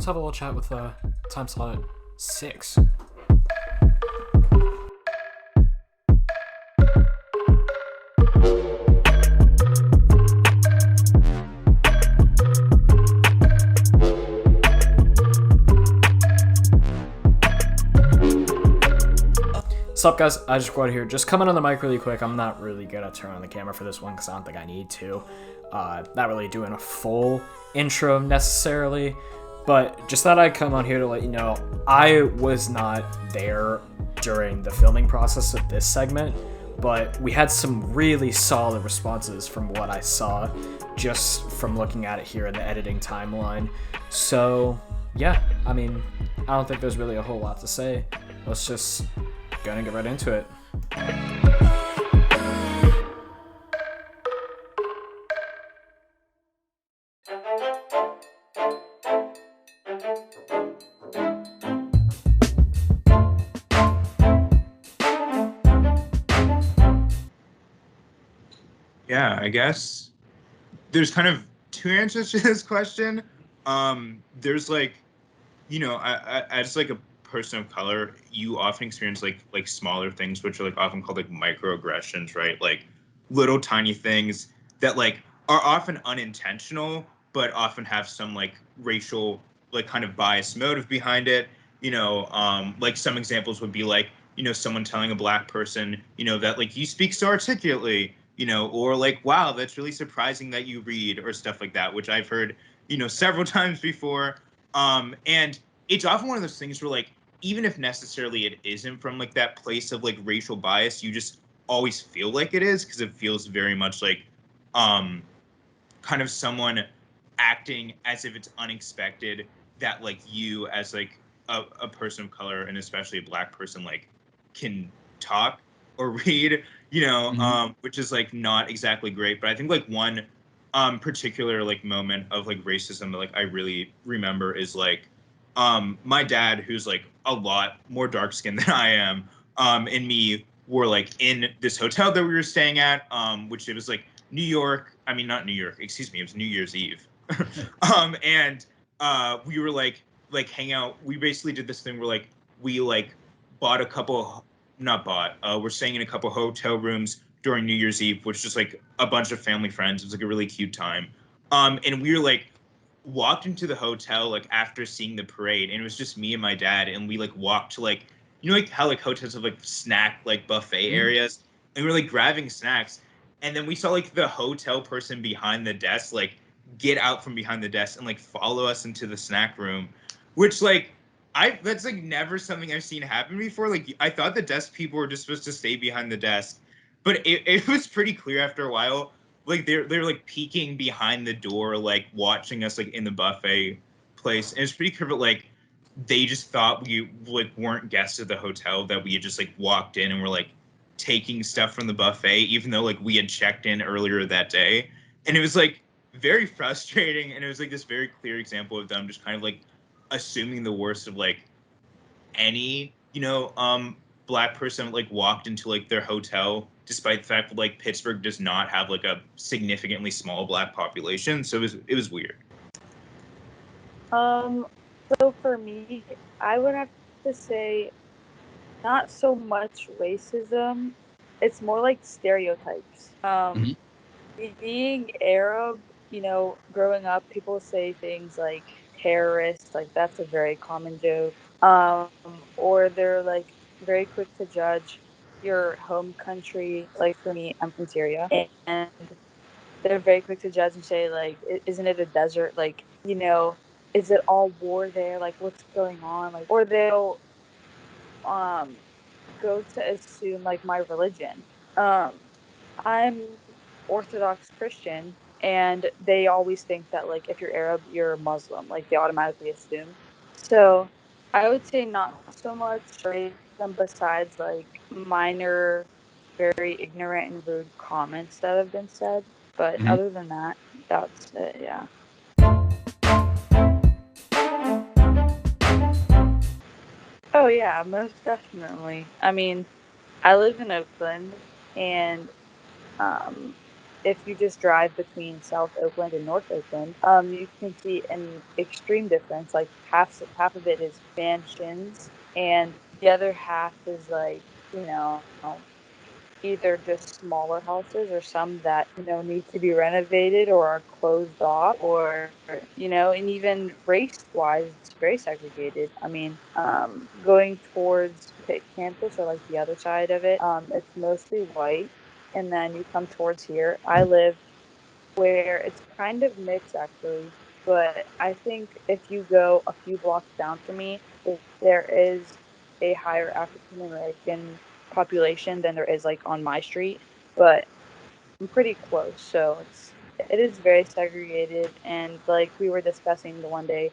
let's have a little chat with time slot 6. What's up, guys? I just Squad here. Just coming on the mic really quick. I'm not really good at turning on the camera for this one because I don't think I need to. Not really doing a full intro necessarily, but just thought I'd come on here to let you know I was not there during the filming process of this segment, but we had some really solid responses from what I saw just from looking at it here in the editing timeline. So yeah, I mean, I don't think there's really a whole lot to say. Let's just gonna get right into it. Yeah, I guess there's kind of two answers to this question. There's like, as like a person of color, you often experience like smaller things, which are like often called like microaggressions, right? Like little tiny things that like are often unintentional, but often have some like racial like kind of bias motive behind it. Like some examples would be like, someone telling a black person, that like you speak so articulately, or like, wow, that's really surprising that you read, or stuff like that, which I've heard, several times before. And it's often one of those things where like, even if necessarily it isn't from like that place of like racial bias, you just always feel like it is because it feels very much like kind of someone acting as if it's unexpected that like you as like a person of color, and especially a black person, like can talk or read, which is like not exactly great. But I think like one particular like moment of like racism that like I really remember is like my dad, who's like a lot more dark skinned than I am, and me were like in this hotel that we were staying at, which it was like New York. I mean, not New York, excuse me. It was New Year's Eve. And we were like hang out. We basically did this thing where like we like bought a couple, not bought, we're staying in a couple hotel rooms during New Year's Eve, which was like a bunch of family friends. It was like a really cute time. And we were like walked into the hotel like after seeing the parade, and it was just me and my dad, and we like walked to like, like how like hotels have like snack like buffet areas, and we were like grabbing snacks, and then we saw like the hotel person behind the desk like get out from behind the desk and like follow us into the snack room, which like that's like never something I've seen happen before. Like I thought the desk people were just supposed to stay behind the desk, but it was pretty clear after a while like they're like peeking behind the door, like watching us like in the buffet place. And it's pretty clear that like they just thought we like weren't guests of the hotel, that we had just like walked in and were like taking stuff from the buffet, even though like we had checked in earlier that day. And it was like very frustrating, and it was like this very clear example of them just kind of like assuming the worst of like any black person like walked into like their hotel, despite the fact that like Pittsburgh does not have like a significantly small black population. So it was weird. So for me, I would have to say not so much racism. It's more like stereotypes. Being Arab, growing up, people say things like terrorist, like that's a very common joke. Or they're like very quick to judge your home country. Like for me, I'm from Syria, and they're very quick to judge and say like, isn't it a desert? Like, is it all war there? Like, what's going on? Like, or they'll go to assume like my religion. I'm Orthodox Christian, and they always think that like if you're Arab, you're Muslim. Like they automatically assume. So I would say not so much racism, besides like minor, very ignorant and rude comments that have been said. But other than that, that's it. Yeah. Oh yeah, most definitely. I mean, I live in Oakland, and if you just drive between South Oakland and North Oakland, you can see an extreme difference. Like half of it is mansions, and the other half is like, either just smaller houses or some that, need to be renovated or are closed off, or, and even race wise, it's very segregated. I mean, going towards Pitt campus or like the other side of it, it's mostly white. And then you come towards here. I live where it's kind of mixed actually, but I think if you go a few blocks down from me, there is a higher African American population than there is like on my street, but I'm pretty close, so it is very segregated. And like we were discussing the one day,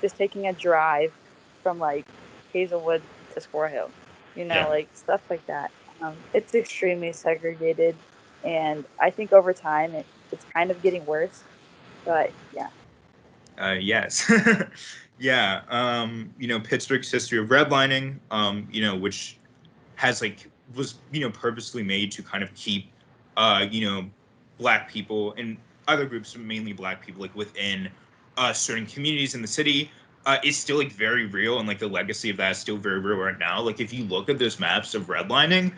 just taking a drive from like Hazelwood to Squirrel Hill, like stuff like that. It's extremely segregated, and I think over time it's kind of getting worse. But yeah. Yes. Yeah. Pittsburgh's history of redlining, which has was purposely made to kind of keep Black people and other groups, mainly Black people, within certain communities in the city, is still very real, and the legacy of that is still very real right now. If you look at those maps of redlining,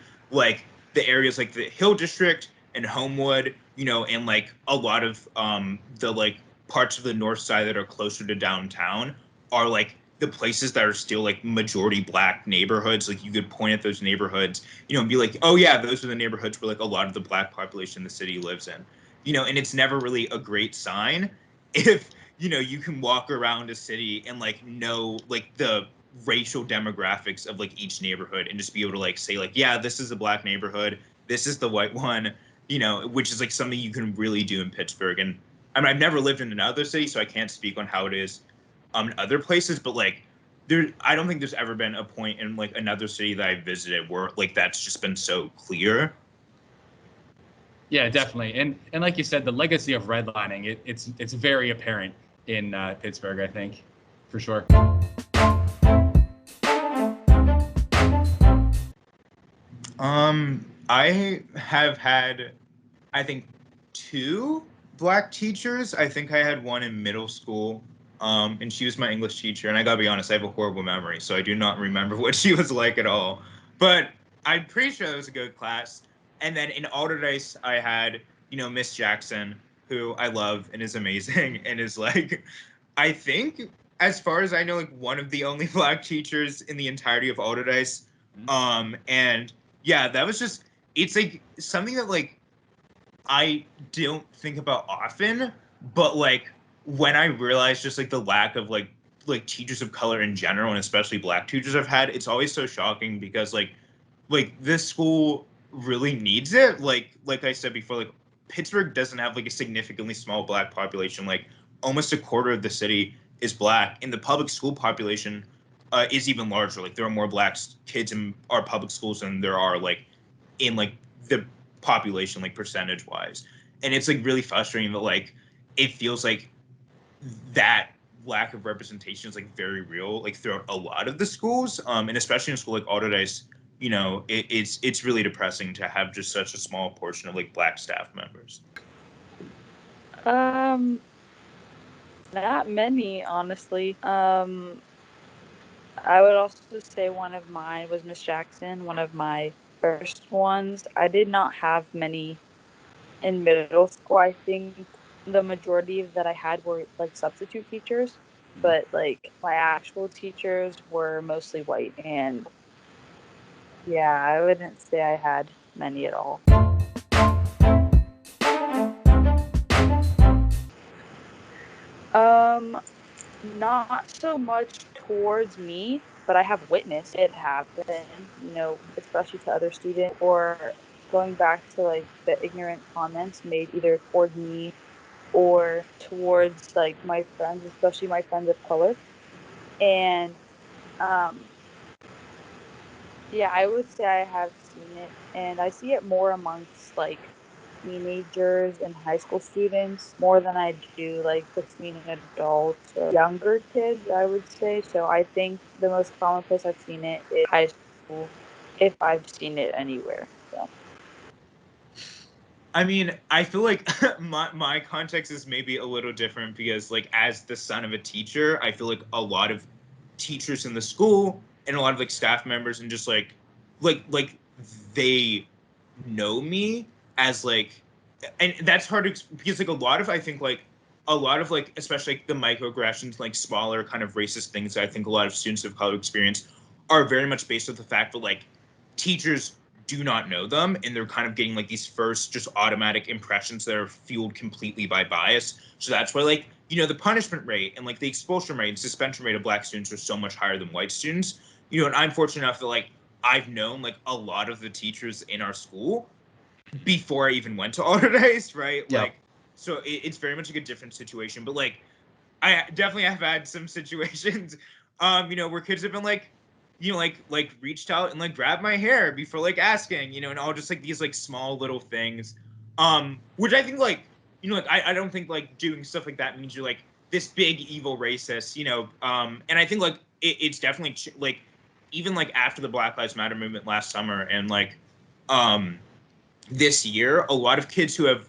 the areas like the Hill District and Homewood, and a lot of the parts of the north side that are closer to downtown are the places that are still majority Black neighborhoods. You could point at those neighborhoods, and be like, oh yeah, those are the neighborhoods where a lot of the Black population in the city lives in. And it's never really a great sign if you can walk around a city and know the racial demographics of each neighborhood and just be able to say yeah, this is a Black neighborhood, this is the white one, which is something you can really do in Pittsburgh. And I mean, I've never lived in another city, so I can't speak on how it is in other places, but I don't think there's ever been a point in another city that I visited where that's just been so clear. Yeah, definitely. And like you said, the legacy of redlining, it's very apparent in Pittsburgh, I think, for sure. I have had, I think, 2 Black teachers. I think I had one in middle school, and she was my English teacher. And I gotta be honest, I have a horrible memory, so I do not remember what she was like at all. But I'm pretty sure it was a good class. And then in Alderdice, I had, Miss Jackson, who I love and is amazing, and is I think, as far as I know, one of the only Black teachers in the entirety of Alderdice. And yeah, that was just, it's something that I don't think about often, but when I realized just the lack of teachers of color in general, and especially Black teachers I've had, it's always so shocking because this school really needs it. Like I said before, Pittsburgh doesn't have a significantly small Black population. Almost a quarter of the city is Black, and the public school population is even larger. There are more Black kids in our public schools than there are in the population percentage wise. And it's really frustrating that it feels that lack of representation is very real throughout a lot of the schools, and especially in a school like Alderdice. It's really depressing to have just such a small portion of Black staff members. Not many, honestly. I would also say one of mine was Miss Jackson, one of my first ones. I did not have many in middle school. I think the majority that I had were substitute teachers, but my actual teachers were mostly white. And yeah, I wouldn't say I had many at all. Not so much towards me, but I have witnessed it happen, especially to other students, or going back to the ignorant comments made either towards me or towards my friends, especially my friends of color. And yeah, I would say I have seen it, and I see it more amongst teenagers and high school students more than I do between adults or younger kids, I would say. So I think the most common place I've seen it is high school, if I've seen it anywhere. So I mean, I feel like my context is maybe a little different because, like, as the son of a teacher, I feel like a lot of teachers in the school and a lot of like staff members and just like they know me as like, and that's hard to because like a lot of I think like a lot of like especially like the microaggressions, like smaller kind of racist things that I think a lot of students of color experience are very much based on the fact that like teachers do not know them and they're kind of getting like these first just automatic impressions that are fueled completely by bias. So that's why like the punishment rate and like the expulsion rate and suspension rate of black students are so much higher than white students. And I'm fortunate enough that like I've known like a lot of the teachers in our school before I even went to Autodesk, right? Yeah. Like, so it's very much like a different situation. But like, I definitely have had some situations, where kids have been like, like reached out and like grabbed my hair before like asking, and all just like these like small little things, which I think like, like I don't think like doing stuff like that means you're like this big evil racist, and I think like it's definitely like even like after the Black Lives Matter movement last summer and like, this year, a lot of kids who have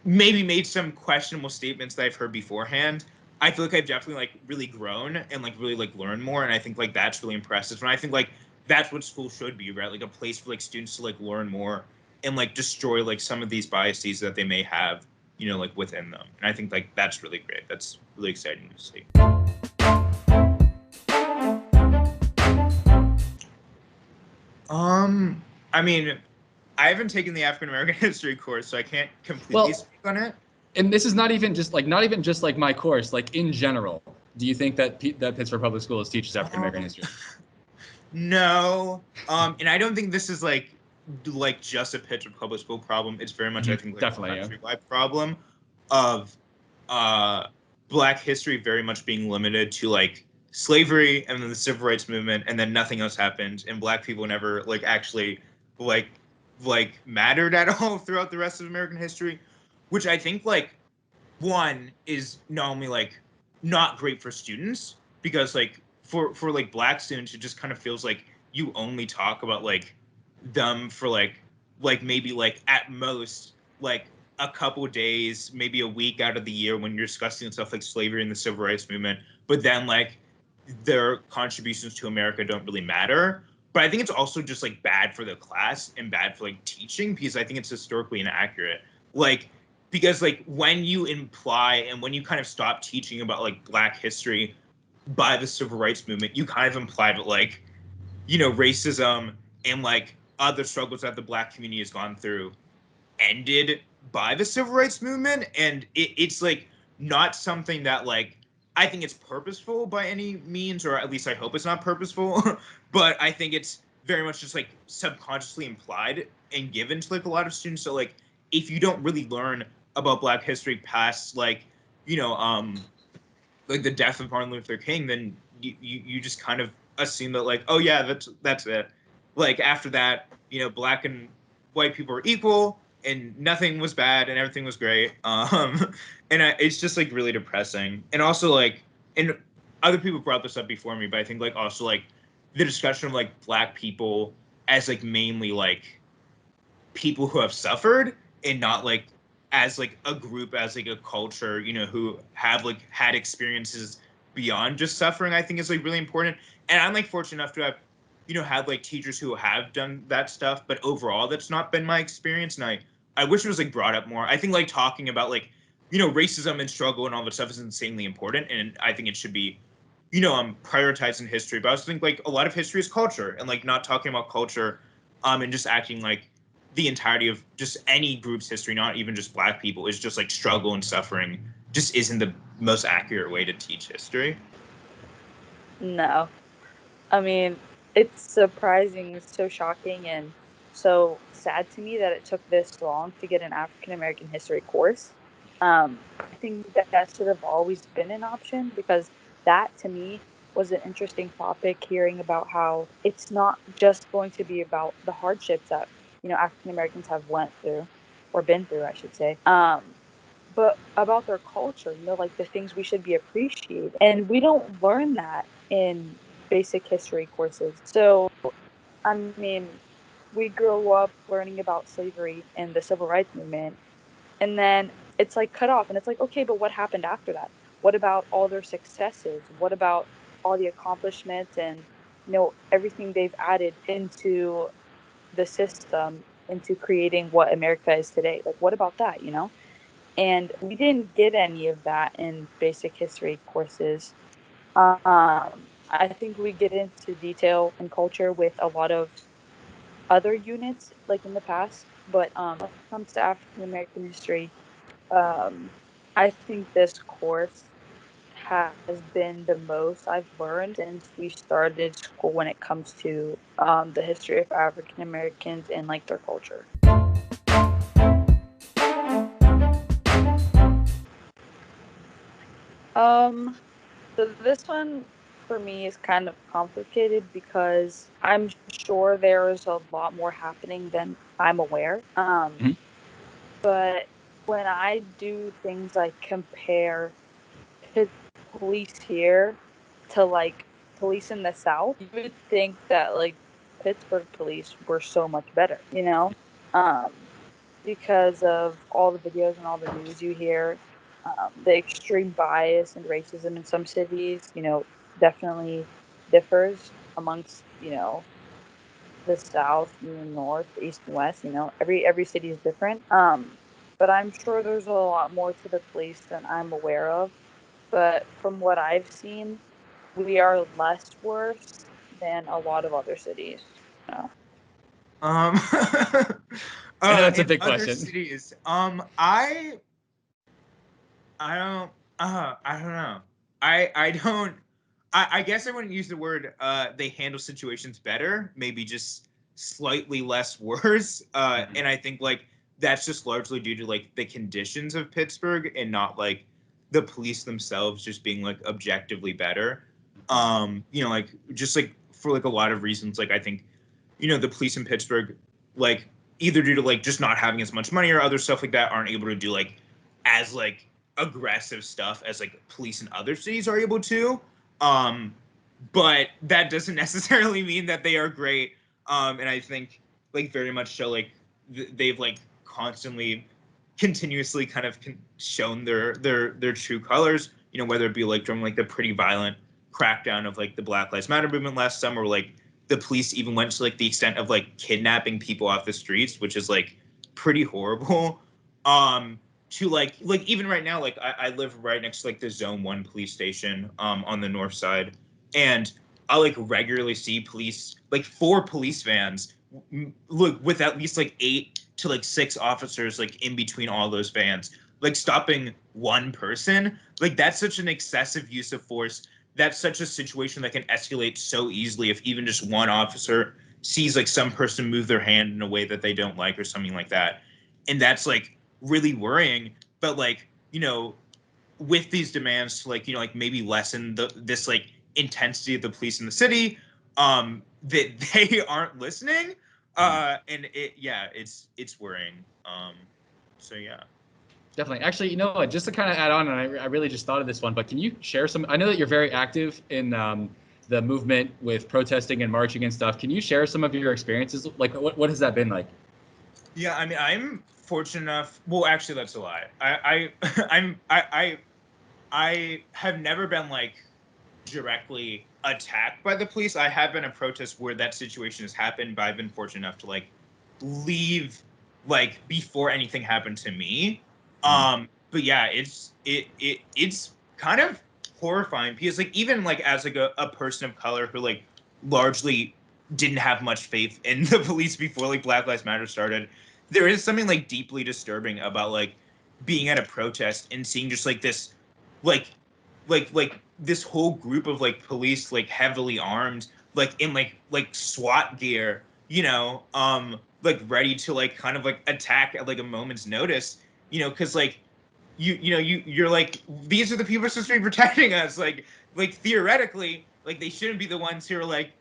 maybe made some questionable statements that I've heard beforehand, I feel like I've definitely like really grown and like really like learned more. And I think like that's really impressive. And I think like that's what school should be, right? Like a place for like students to like learn more and like destroy like some of these biases that they may have, like within them. And I think like that's really great. That's really exciting to see. I mean, I haven't taken the African American history course, so I can't completely speak on it. And this is not even just like my course, like in general. Do you think that that Pittsburgh Public Schools teaches African American history? No. And I don't think this is like just a Pittsburgh Public School problem. It's very much I think like definitely a countrywide problem of Black history very much being limited to like slavery and then the civil rights movement, and then nothing else happened, and Black people never like actually like mattered at all throughout the rest of American history, which I think like one is not only like not great for students because like for like Black students it just kind of feels like you only talk about like them for like maybe like at most like a couple days, maybe a week out of the year when you're discussing stuff like slavery and the civil rights movement, but then like their contributions to America don't really matter. But I think it's also just like bad for the class and bad for like teaching because I think it's historically inaccurate. Like, because like when you imply and when you kind of stop teaching about like Black history by the civil rights movement, you kind of imply that like, racism and like other struggles that the Black community has gone through ended by the civil rights movement. And it's like not something that like I think it's purposeful by any means, or at least I hope it's not purposeful. But I think it's very much just like subconsciously implied and given to like a lot of students. So like if you don't really learn about Black history past like, like the death of Martin Luther King, then you just kind of assume that like, oh yeah, that's it. Like after that, Black and white people are equal and nothing was bad and everything was great. And it's just like really depressing. And also like, and other people brought this up before me, but I think like also like the discussion of like Black people as like mainly like people who have suffered and not like as like a group, as like a culture, who have like had experiences beyond just suffering, I think is like really important. And I'm like fortunate enough to have had like teachers who have done that stuff, but overall that's not been my experience. And I wish it was like brought up more. I think like talking about like racism and struggle and all that stuff is insanely important, and I think it should be prioritized in history. But I also think like a lot of history is culture, and like not talking about culture and just acting like the entirety of just any group's history, not even just Black people, is just like struggle and suffering, just isn't the most accurate way to teach history. No. I mean, it's surprising, it's so shocking, and so sad to me that it took this long to get an African American history course. I think that should have always been an option, because that to me was an interesting topic, hearing about how it's not just going to be about the hardships that African Americans have went through, or been through, I should say, but about their culture, like the things we should be appreciating, and we don't learn that in basic history courses. So, I mean, we grow up learning about slavery and the civil rights movement, and then it's like cut off, and it's like, okay, but what happened after that? What about all their successes? What about all the accomplishments and everything they've added into the system, into creating what America is today? Like, what about that? And we didn't get any of that in basic history courses. I think we get into detail and culture with a lot of other units, like in the past. But when it comes to African American history, I think this course has been the most I've learned since we started school when it comes to the history of African Americans and like their culture. So this one for me is kind of complicated because I'm sure there is a lot more happening than I'm aware. Mhm. But when I do things like compare police here to like police in the South, you would think that like Pittsburgh police were so much better, um, because of all the videos and all the news you hear. The extreme bias and racism in some cities, definitely differs amongst, the South, North, East, and West. Every city is different. But I'm sure there's a lot more to the police than I'm aware of. But from what I've seen, we are less worse than a lot of other cities. Um, I know that's a in big other question. cities, I don't know. I don't. I guess I wouldn't use the word they handle situations better. Maybe just slightly less worse. And I think like that's just largely due to like the conditions of Pittsburgh and not like the police themselves just being like objectively better. Like just like for like a lot of reasons. Like I think, the police in Pittsburgh, like either due to like just not having as much money or other stuff like that, aren't able to do like as like aggressive stuff as like police in other cities are able to. But that doesn't necessarily mean that they are great. And I think like very much so like they've like constantly continuously kind of shown their true colors, whether it be like during like the pretty violent crackdown of like the Black Lives Matter movement last summer, like the police even went to like the extent of like kidnapping people off the streets, which is like pretty horrible. To like even right now, like I live right next to like the Zone 1 police station on the north side, and I like regularly see police, like 4 police vans, look with at least like 8 to like 6 officers like in between all those vans, like stopping one person. Like that's such an excessive use of force. That's such a situation that can escalate so easily if even just one officer sees like some person move their hand in a way that they don't like or something like that. And that's like really worrying. But like, with these demands to like, like maybe lessen this like intensity of the police in the city, that they aren't listening. And it's worrying. So yeah. Definitely. Actually, you know what? Just to kind of add on, and I really just thought of this one, but can you share some? I know that you're very active in the movement with protesting and marching and stuff. Can you share some of your experiences? Like, what has that been like? Yeah, I mean, I'm fortunate enough. Well, actually, that's a lie. I have never been like directly attacked by the police. I have been a protest where that situation has happened, but I've been fortunate enough to like leave like before anything happened to me. But yeah, it's kind of horrifying because like even like as like a person of color who like largely didn't have much faith in the police before like Black Lives Matter started, there is something like deeply disturbing about like being at a protest and seeing just like this like like this whole group of like police like heavily armed like in like SWAT gear, like ready to like kind of like attack at like a moment's notice, because like you're like, these are the people supposed to be protecting us, like theoretically like they shouldn't be the ones who are like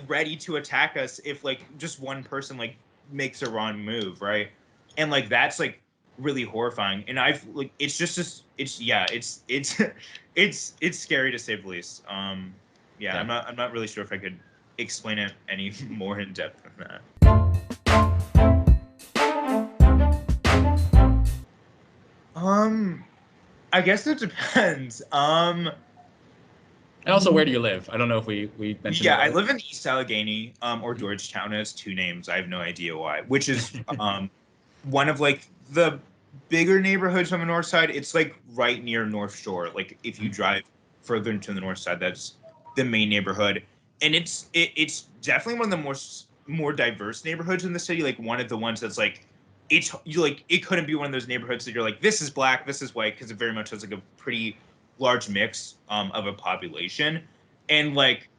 ready to attack us if like just one person like makes a wrong move, right? And like that's like really horrifying. And I've like it's just this it's yeah it's it's scary to say the least. Yeah, Yeah. I'm not really sure if I could explain it any more in depth than that. I guess it depends. And also, where do you live? I don't know if we mentioned Yeah, that. I live in East Allegheny, or Georgetown. It has two names. I have no idea why. Which is one of like the bigger neighborhoods on the north side. It's like right near North Shore. Like if you drive further into the north side, that's the main neighborhood, and it's definitely one of the more diverse neighborhoods in the city. Like one of the ones that's like it couldn't be one of those neighborhoods that you're like, this is black, this is white, because it very much has like a pretty large mix of a population. And like,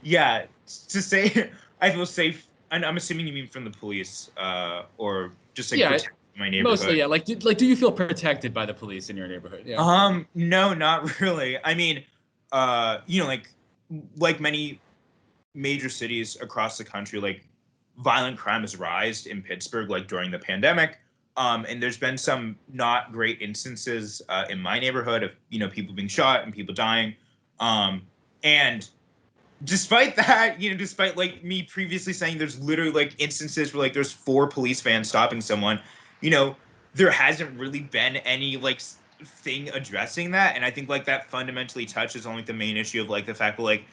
yeah, to say I feel safe, and I'm assuming you mean from the police, or just like protect my neighborhood. Mostly, yeah. Do you feel protected by the police in your neighborhood? Yeah. No, not really. I mean, like many major cities across the country, like violent crime has risen in Pittsburgh, like during the pandemic. And there's been some not great instances in my neighborhood of people being shot and people dying. And despite that, despite like me previously saying there's literally like instances where like there's 4 police vans stopping someone, there hasn't really been any like thing addressing that. And I think like that fundamentally touches on like the main issue of like the fact that like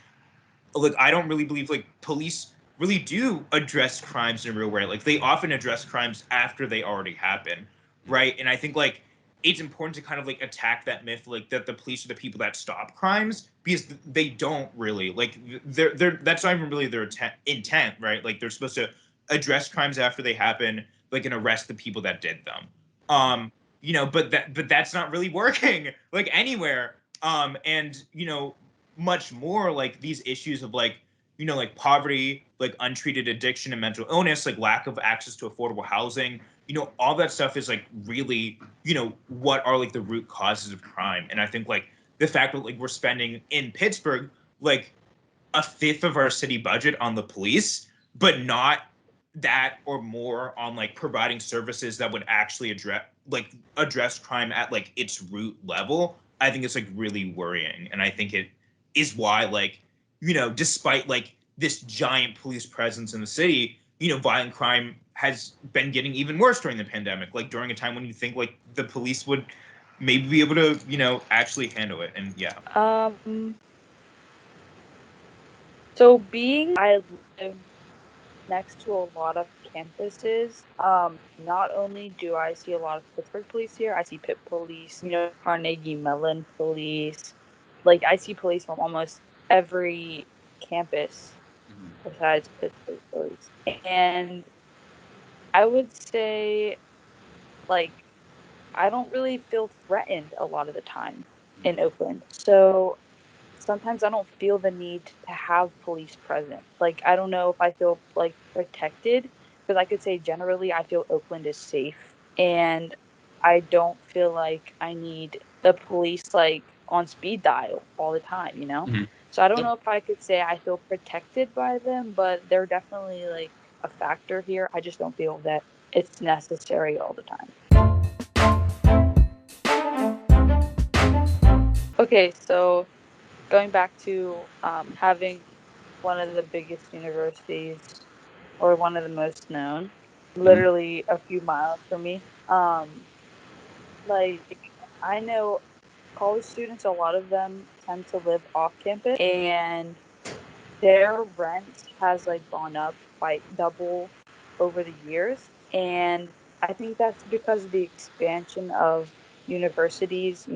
I don't really believe like police really do address crimes in a real way. Like they often address crimes after they already happen, right? And I think like it's important to kind of like attack that myth, like that the police are the people that stop crimes, because they don't really. Like they're that's not even really their intent, right? Like they're supposed to address crimes after they happen, like and arrest the people that did them. But that's not really working like anywhere. And much more like these issues of like like poverty, like untreated addiction and mental illness, like lack of access to affordable housing, all that stuff is like really what are like the root causes of crime. And I think like the fact that like we're spending in Pittsburgh like a fifth of our city budget on the police, but not that or more on like providing services that would actually address crime at like its root level, I think it's like really worrying. And I think it is why like despite like this giant police presence in the city, violent crime has been getting even worse during the pandemic, like during a time when you think like the police would maybe be able to actually handle it. And yeah. So I live next to a lot of campuses. Not only do I see a lot of Pittsburgh police here, I see Pitt police, Carnegie Mellon police. Like I see police from almost every campus besides Pittsburgh police. And I would say, like, I don't really feel threatened a lot of the time in Oakland. So sometimes I don't feel the need to have police present. Like, I don't know if I feel like protected, because I could say generally I feel Oakland is safe, and I don't feel like I need the police like on speed dial all the time, Mm-hmm. So I don't know if I could say I feel protected by them, but they're definitely like a factor here. I just don't feel that it's necessary all the time. Okay, so going back to having one of the biggest universities, or one of the most known, literally a few miles from me. Like, I know college students, a lot of them tend to live off campus, and their rent has like gone up by double over the years. And I think that's because of the expansion of universities,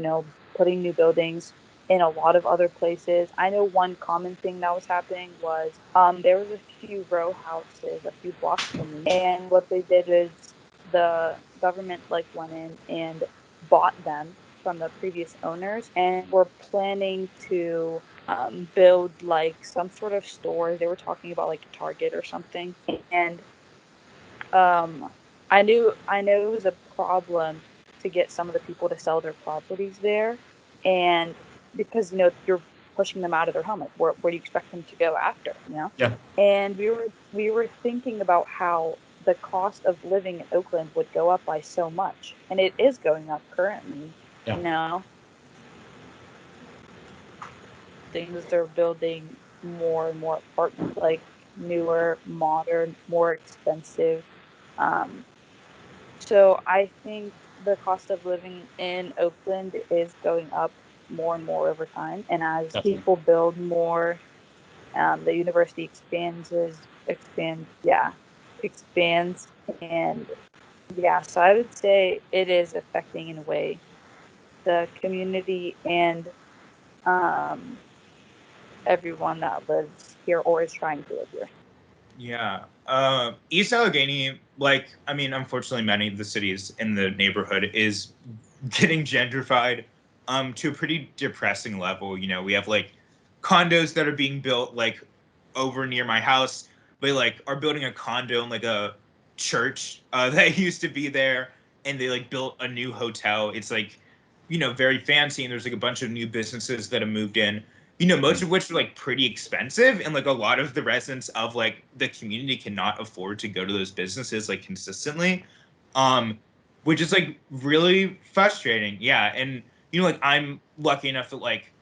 putting new buildings in a lot of other places. I know one common thing that was happening was there was a few row houses a few blocks from me, and what they did is the government like went in and bought them from the previous owners, and were planning to build like some sort of store. They were talking about like Target or something, and I know it was a problem to get some of the people to sell their properties there, and because you're pushing them out of their home, like where do you expect them to go after, Yeah. And we were thinking about how the cost of living in Oakland would go up by so much, and it is going up currently. Yeah. Things they're building more and more apartments, like newer, modern, more expensive. Um, so I think the cost of living in Oakland is going up more and more over time. And as Definitely. people build more, the university expands. And yeah, so I would say it is affecting in a way the community and um, everyone that lives here or is trying to live here. Yeah. East Allegheny, like, I mean, unfortunately, many of the cities in the neighborhood is getting gentrified to a pretty depressing level. You know, we have like condos that are being built like over near my house. They like are building a condo in like a church that used to be there, and they like built a new hotel. It's like, you know, very fancy, and there's like a bunch of new businesses that have moved in, you know, most of which are like pretty expensive, and like a lot of the residents of like the community cannot afford to go to those businesses like consistently, um which is like really frustrating. Yeah. And you know, like I'm lucky enough that like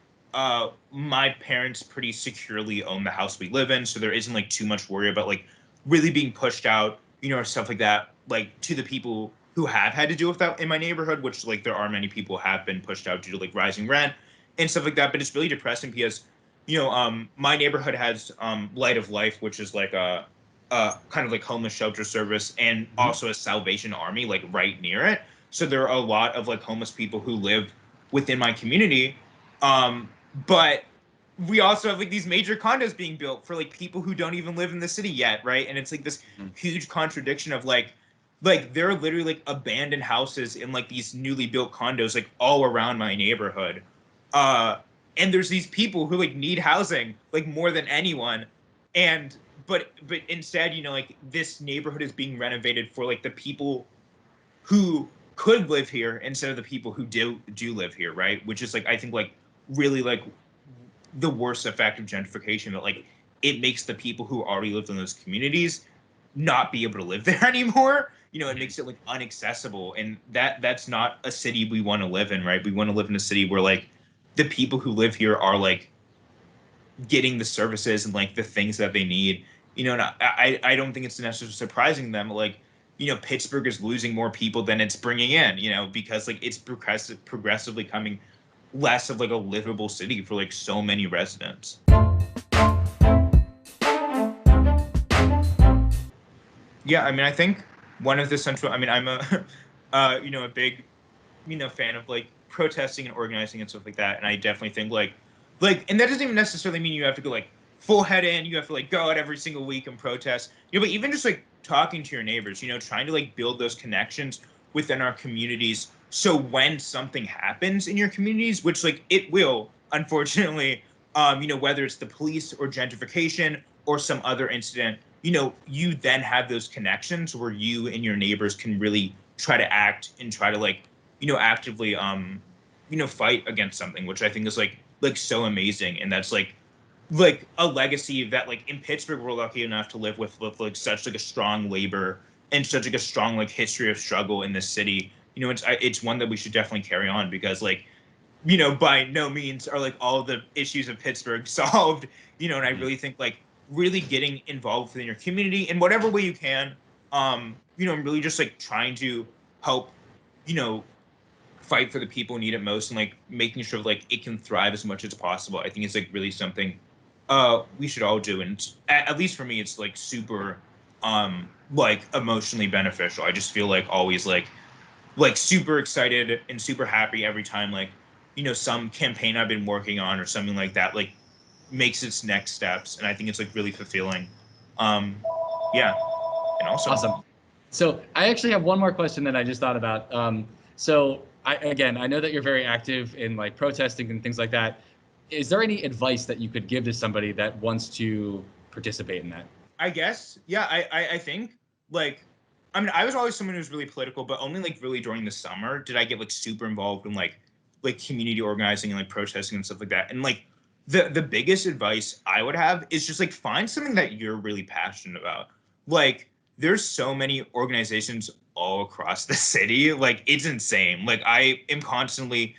my parents pretty securely own the house we live in, so there isn't like too much worry about like really being pushed out, you know, or stuff like that, like to the people who have had to deal with that in my neighborhood, which like there are many people who have been pushed out due to like rising rent and stuff like that. But it's really depressing because, you know, my neighborhood has Light of Life, which is like a kind of like homeless shelter service, and also a Salvation Army like right near it. So there are a lot of like homeless people who live within my community. But we also have like these major condos being built for like people who don't even live in the city yet, right? And it's like this huge contradiction of like there are literally like abandoned houses in like these newly built condos like all around my neighborhood. Uh and there's these people who like need housing like more than anyone. And but instead, you know, like this neighborhood is being renovated for like the people who could live here instead of the people who do live here, right? Which is like I think like really like the worst effect of gentrification, that like it makes the people who already lived in those communities not be able to live there anymore. You know, it makes it like inaccessible, and that's not a city we want to live in, right? We want to live in a city where like the people who live here are like getting the services and like the things that they need. You know, and I don't think it's necessarily surprising them. Like, you know, Pittsburgh is losing more people than it's bringing in. You know, because like it's progressively coming less of like a livable city for like so many residents. Yeah, I mean, I think one of the central. I mean, I'm a, you know, a big, you know, fan of like protesting and organizing and stuff like that. And I definitely think and that doesn't even necessarily mean you have to go like full head in. You have to like go out every single week and protest. You know, but even just like talking to your neighbors, you know, trying to like build those connections within our communities. So when something happens in your communities, which like it will, unfortunately, you know, whether it's the police or gentrification or some other incident, you know, you then have those connections where you and your neighbors can really try to act and try to like, you know, actively you know, fight against something, which I think is like so amazing. And that's like a legacy that like in Pittsburgh we're lucky enough to live with like such like a strong labor and such like a strong like history of struggle in this city. You know, it's one that we should definitely carry on, because like, you know, by no means are like all the issues of Pittsburgh solved, you know. And I really think like really getting involved within your community in whatever way you can, you know, and really just like trying to help, you know, fight for the people who need it most, and like making sure like it can thrive as much as possible. I think it's like really something we should all do. And at least for me, it's like super like emotionally beneficial. I just feel like always like super excited and super happy every time like, you know, some campaign I've been working on or something like that like makes its next steps. And I think it's like really fulfilling. Yeah. And also Awesome. So I actually have one more question that I just thought about. So I know that you're very active in like protesting and things like that. Is there any advice that you could give to somebody that wants to participate in that? I guess, yeah, I think like, I mean, I was always someone who was really political, but only like really during the summer did I get like super involved in like community organizing and like protesting and stuff like that. And like the biggest advice I would have is just like find something that you're really passionate about. Like there's so many organizations all across the city. Like it's insane. Like I am constantly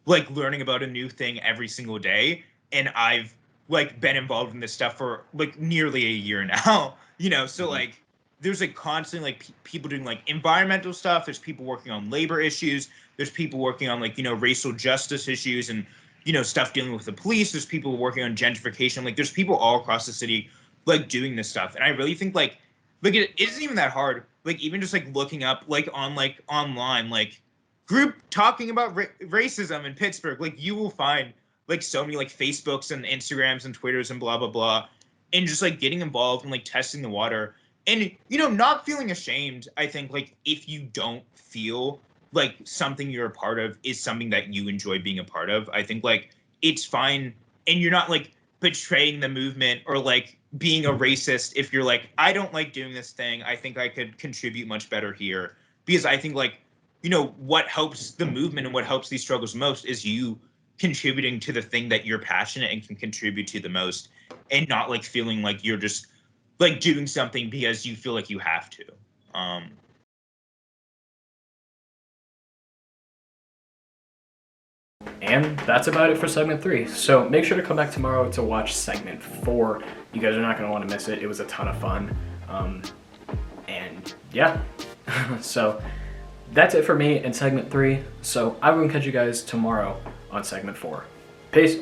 like learning about a new thing every single day, and I've like been involved in this stuff for like nearly a year now, you know, so like there's like constantly like people doing like environmental stuff. There's people working on labor issues. There's people working on like, you know, racial justice issues and, you know, stuff dealing with the police. There's people working on gentrification. Like there's people all across the city like doing this stuff. And I really think like it isn't even that hard. Like even just like looking up like on like online, like group talking about racism in Pittsburgh, like you will find like so many like Facebooks and Instagrams and Twitters and blah, blah, blah. And just like getting involved and like testing the water and, you know, not feeling ashamed. I think like if you don't feel like something you're a part of is something that you enjoy being a part of, I think like it's fine. And you're not like betraying the movement or like being a racist if you're like, I don't like doing this thing. I think I could contribute much better here. Because I think like, you know, what helps the movement and what helps these struggles most is you contributing to the thing that you're passionate and can contribute to the most, and not like feeling like you're just like doing something because you feel like you have to. And that's about it for segment 3. So make sure to come back tomorrow to watch segment 4. You guys are not going to want to miss it. It was a ton of fun. And yeah, so that's it for me in segment 3. So I will catch you guys tomorrow on segment 4. Peace.